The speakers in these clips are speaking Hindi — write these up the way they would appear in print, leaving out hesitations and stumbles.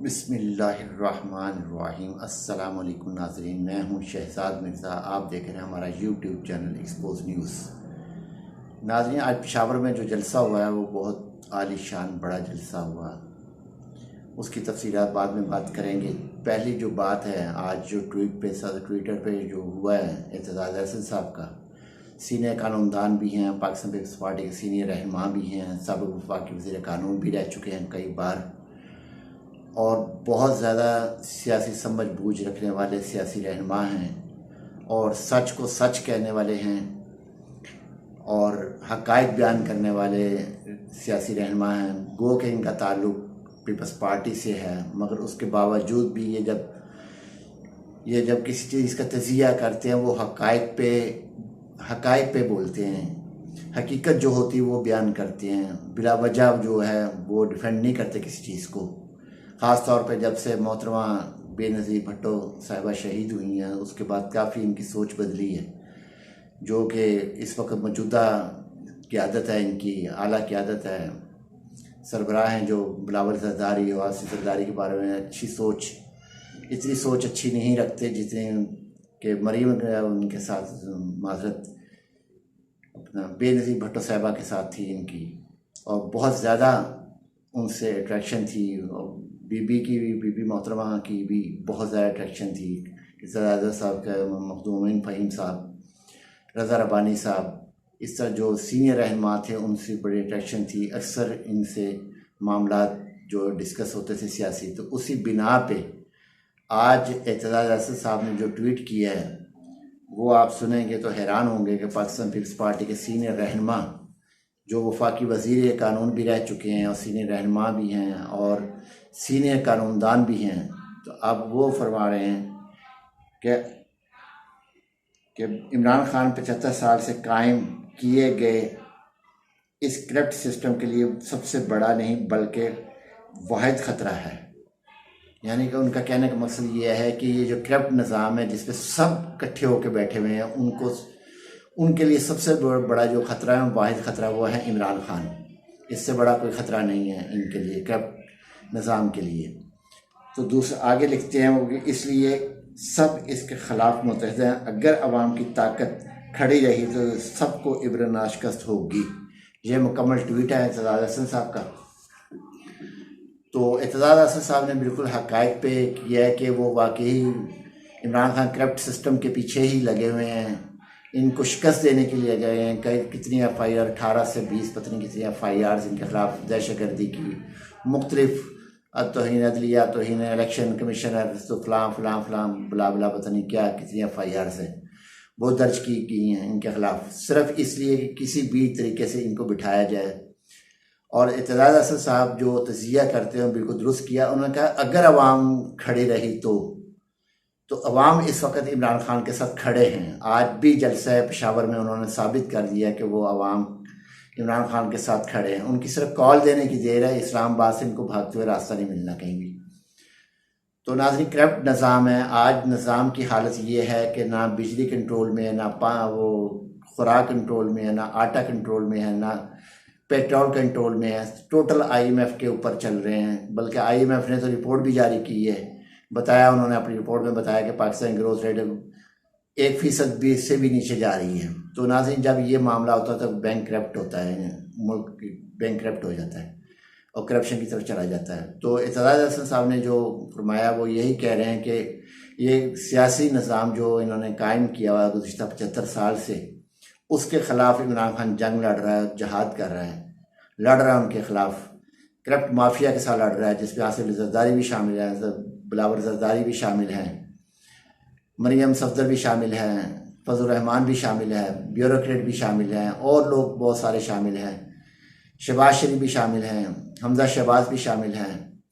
बिस्मिल्लाहिर्रहमानिर्रहीम। अस्सलाम वालेकुम नाज़रीन, मैं हूं शहजाद मिर्ज़ा। आप देख रहे हैं हमारा यूट्यूब चैनल एक्सपोज न्यूज़। नाज़रीन, आज पेशावर में जो जलसा हुआ है वो बहुत आलीशान बड़ा जलसा हुआ। उसकी तफसीलात बाद में बात करेंगे। पहली जो बात है, आज जो ट्विटर पे जो हुआ है एतजाज़ अहसन साहब का, सीनियर कानूनदान भी हैं, पाकिस्तान पीपल्स पार्टी के सीनियर रहनुमा भी हैं, साबिक़ वफाकी वज़ीर कानून भी रह चुके हैं कई बार, और बहुत ज़्यादा सियासी समझ बूझ रखने वाले सियासी रहनुमा हैं और सच को सच कहने वाले हैं और हक़ाइक़ बयान करने वाले सियासी रहनुमा हैं। गो के इनका ताल्लुक़ पीपल्स पार्टी से है, मगर उसके बावजूद भी ये जब किसी चीज़ का तज़िया करते हैं वो हक़ाइक़ पे बोलते हैं। हकीकत जो होती है वो बयान करते हैं, बिला वजह जो है वो डिफेंड नहीं करते किसी चीज़ को। ख़ास तौर पे जब से मोहतरमा बेनज़ीर भुट्टो साहिबा शहीद हुई हैं उसके बाद काफ़ी इनकी सोच बदली है, जो कि इस वक्त मौजूदा क़यादत है, इनकी आला क़यादत है, सरबराह हैं जो बिलावल ज़रदारी और आसिफ ज़रदारी के बारे में इतनी सोच अच्छी नहीं रखते जितनी कि मरीम उनके साथ माजरत अपना बेनज़ीर भुट्टो साहिबा के साथ थी इनकी, और बहुत ज़्यादा उनसे अट्रैक्शन थी। और बीबी मोहतरमा की भी बहुत ज़्यादा अट्रैक्शन थी। इज़्ज़त साहब का, मखदूम फ़हीम साहब, रज़ा रब्बानी साहब, इस तरह जो सीनियर रहनुमा थे उनसे बड़ी अट्रैक्शन थी। अक्सर इनसे मामला जो डिस्कस होते थे सियासी, तो उसी बिना पे आज एतजाज़ अहसन साहब ने जो ट्वीट किया है वो आप सुनेंगे तो हैरान होंगे कि पाकिस्तान पीपल्स पार्टी के सीनियर रहनुमा जो वफाकी वज़ीर कानून भी रह चुके हैं और सीनियर रहनुमा भी हैं और सीनियर कानूनदान भी हैं, तो अब वो फरमा रहे हैं कि इमरान खान 75 साल से कायम किए गए इस करप्ट सिस्टम के लिए सबसे बड़ा नहीं बल्कि वाहिद ख़तरा है। यानी कि उनका कहने का मकसद ये है कि ये जो करप्ट निज़ाम है जिस पे सब इकट्ठे होकर बैठे हुए हैं, उनके लिए सबसे बड़ा जो ख़तरा है, वाहिद ख़तरा, वो है इमरान खान। इससे बड़ा कोई ख़तरा नहीं है इनके लिए, करप्ट निज़ाम के लिए। तो दूसरा आगे लिखते हैं वो कि इसलिए सब इसके ख़िलाफ़ मुतहद हैं। अगर अवाम की ताकत खड़ी रही तो सबको इब्रना शिकस्त होगी। ये मुकम्मल ट्वीट है एतजाज़ अहसन साहब का। तो एतजाज़ अहसन साहब ने बिल्कुल हक़ाइक़ पे किया है कि वो वाकई इमरान खान करप्ट सिस्टम के पीछे ही लगे हुए हैं, इनको शिकस्त देने के लिए गए हैं। कितनी FIR 18 से 20 पता नहीं कितनी FIR इनके ख़िलाफ़ दहशतगर्दी की, मुख्तलिफ तौहीन अदलिया, तौहीन इलेक्शन कमीशनर, तो फ़लाँ बुला बुला पता नहीं क्या कितनी FIR है वो दर्ज की गई हैं इनके ख़िलाफ़, सिर्फ इसलिए कि किसी भी तरीके से इनको बिठाया जाए। और एतजाज़ अहसन साहब जो तज़िया करते हैं बिल्कुल दुरुस्त किया। उन्होंने कहा अगर अवाम खड़ी रही तो अवाम इस वक्त इमरान खान के साथ खड़े हैं। आज भी जलसा पेशावर में उन्होंने साबित कर दिया कि वो अवाम इमरान खान के साथ खड़े हैं। उनकी सिर्फ कॉल देने की देर है, इस्लामाबाद से इनको भागते हुए रास्ता नहीं मिलना कहीं भी। तो नाज़रीन, करप्ट निज़ाम है। आज निज़ाम की हालत ये है कि ना बिजली कंट्रोल में है, ना वो खुराक कंट्रोल में है, ना आटा कंट्रोल में है, ना पेट्रोल कंट्रोल में है। टोटल IMF के ऊपर चल रहे हैं। बल्कि IMF ने तो रिपोर्ट भी जारी की है, बताया उन्होंने अपनी रिपोर्ट में बताया कि पाकिस्तान ग्रोथ रेट 1% भी से भी नीचे जा रही है। तो नाज़रीन, जब ये मामला होता है तो बैंक करप्ट होता है, मुल्क बैंक करप्ट हो जाता है और करप्शन की तरफ चला जाता है। तो एतजाज़ अहसन साहब ने जो फरमाया वो यही कह रहे हैं कि ये सियासी निज़ाम जो इन्होंने कायम किया हुआ गुज़िश्ता 75 साल से, उसके ख़िलाफ़ इमरान खान जंग लड़ रहा है, जहाद कर रहा है, लड़ रहा है उनके ख़िलाफ़। करप्ट माफिया के साथ लड़ रहा है, जिसमें आसिफ ज़रदारी भी शामिल है, बिलावल ज़रदारी भी शामिल हैं, मरियम सफदर भी शामिल हैं, फजल रहमान भी शामिल है, ब्यूरोक्रेट भी शामिल हैं, और लोग बहुत सारे शामिल हैं। शहबाज शरीफ भी शामिल हैं, हमजा शहबाज भी शामिल हैं,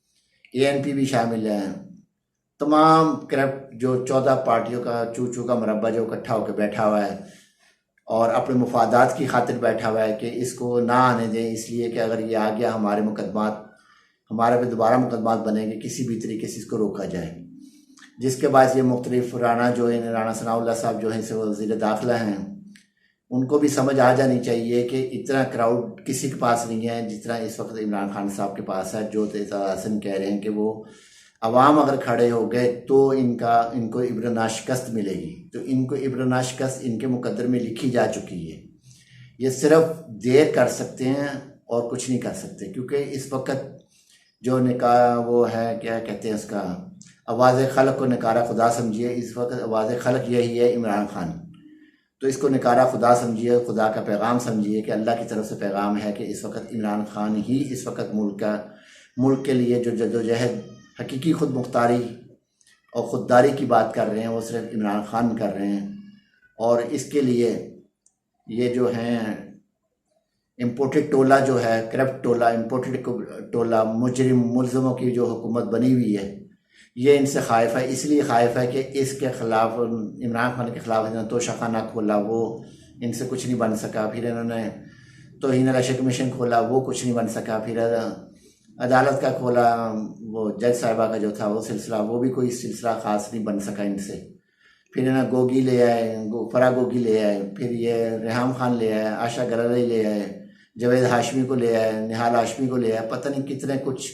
ANP भी शामिल हैं। तमाम करप्ट जो 14 पार्टियों का चू का मरबा जो इकट्ठा होकर बैठा हुआ है और अपने मुफादात की खातिर बैठा हुआ है कि इसको ना आने दें, इसलिए कि अगर ये आ गया हमारे पे दोबारा मुकदमात बनेंगे, किसी भी तरीके से इसको रोका जाए। जिसके बाद ये मुख्तलिफ राना सनाउल्लाह साहब जो हैं से वज़ीर दाखिला हैं, उनको भी समझ आ जानी चाहिए कि इतना क्राउड किसी के पास नहीं है जितना इस वक्त इमरान खान साहब के पास है। जो एतजाज़ अहसन कह रहे हैं कि वो अवाम अगर खड़े हो गए तो इनको इब्र शिकस्त मिलेगी। तो इनको इब्र शिकस्त इनके मुकद्दर में लिखी जा चुकी है। ये सिर्फ देर कर सकते हैं और कुछ नहीं कर सकते, क्योंकि इस वक्त जो निकाह वो है, क्या कहते हैं उसका, आवाज़ खलक को निकारा खुदा समझिए। इस वक्त आवाज़ खलक यही है इमरान खान। तो इसको निकारा खुदा समझिए, खुदा का पैगाम समझिए कि अल्लाह की तरफ से पैगाम है कि इस वक्त इमरान खान ही इस वक्त मुल्क के लिए जो जदोजहद हकीकी खुद मुख्तारी और ख़ुददारी की बात कर रहे हैं वो सिर्फ इमरान खान कर रहे हैं। और इसके लिए ये जो हैं इम्पोर्टेड टोला जो है, करप्ट टोला, इम्पोर्टेड टोला, मुजरिम मुल्ज़मों की जो हुकूमत बनी हुई है, ये इनसे खाइफ है। इसलिए खाइफ है कि इसके ख़िलाफ़, इमरान खान के ख़िलाफ़ इन्होंने तोशाखाना खोला, वो इनसे कुछ नहीं बन सका। फिर इन्होंने तौहीन रशक कमीशन खोला, वो कुछ नहीं बन सका। फिर अदालत का खोला, वो जज साहिबा का जो था वो सिलसिला, वो भी कोई सिलसिला ख़ास नहीं बन सका इनसे। फिर इन्हें गोगी ले आए, फरा गोगी ले आए, फिर ये रेहाम खान ले आए, आशा गरारी ले आए, जावेद हाशमी को ले आए, निहाल हाशमी को ले आए, पता नहीं कितने कुछ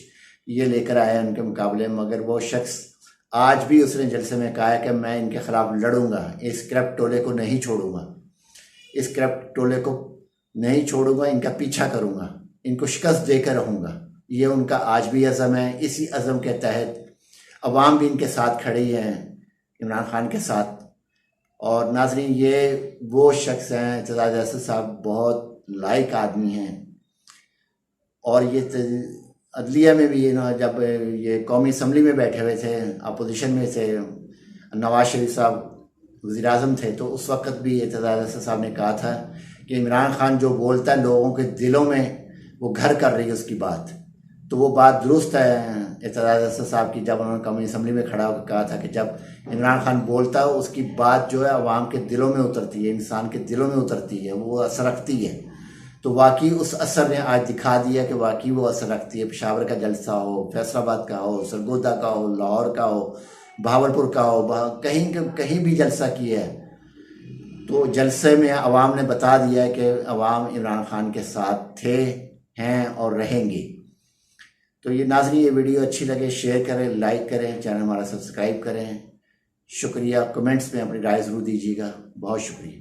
ये लेकर आए उनके मुकाबले। मगर वो शख्स आज भी उसने जलसे में कहा है कि मैं इनके ख़िलाफ़ लड़ूंगा, इस करप्ट टोले को नहीं छोड़ूंगा, इस करप्ट टोले को नहीं छोड़ूंगा, इनका पीछा करूंगा, इनको शिकस्त देकर रहूंगा। ये उनका आज भी अज़म है। इसी अज़म के तहत अवाम भी इनके साथ खड़ी है, इमरान खान के साथ। और नाज़रीन, ये वो शख्स हैं, एतजाज़ असद साहब बहुत लायक आदमी हैं। और ये अदलिया में भी जब ये कौमी असम्बली में बैठे हुए थे, अपोजिशन में थे, नवाज शरीफ साहब वज़ीर आज़म थे, तो उस वक़्त भी एतजाज़ असद साहब ने कहा था कि इमरान खान जो बोलता है लोगों के दिलों में वो घर कर रही है उसकी बात। तो वो बात दुरुस्त है एतजाज़ असद साहब की, जब उन्होंने कौमी असम्बली में खड़ा होकर कहा था कि जब इमरान खान बोलता है उसकी बात जो है अवाम के दिलों में उतरती है, इंसान के दिलों में उतरती है, वो असर रखती है। तो वाकई उस असर ने आज दिखा दिया कि वाकई वो असर रखती है। पेशावर का जलसा हो, फैसलाबाद का हो, सरगोदा का हो, लाहौर का हो, बहावलपुर का हो, कहीं भी जलसा किया है तो जलसे में अवाम ने बता दिया है कि अवाम इमरान खान के साथ थे, हैं और रहेंगे। तो ये नाज़रीन, ये वीडियो अच्छी लगे शेयर करें, लाइक करें, चैनल हमारा सब्सक्राइब करें। शुक्रिया। कमेंट्स में अपनी राय ज़रूर दीजिएगा। बहुत शुक्रिया।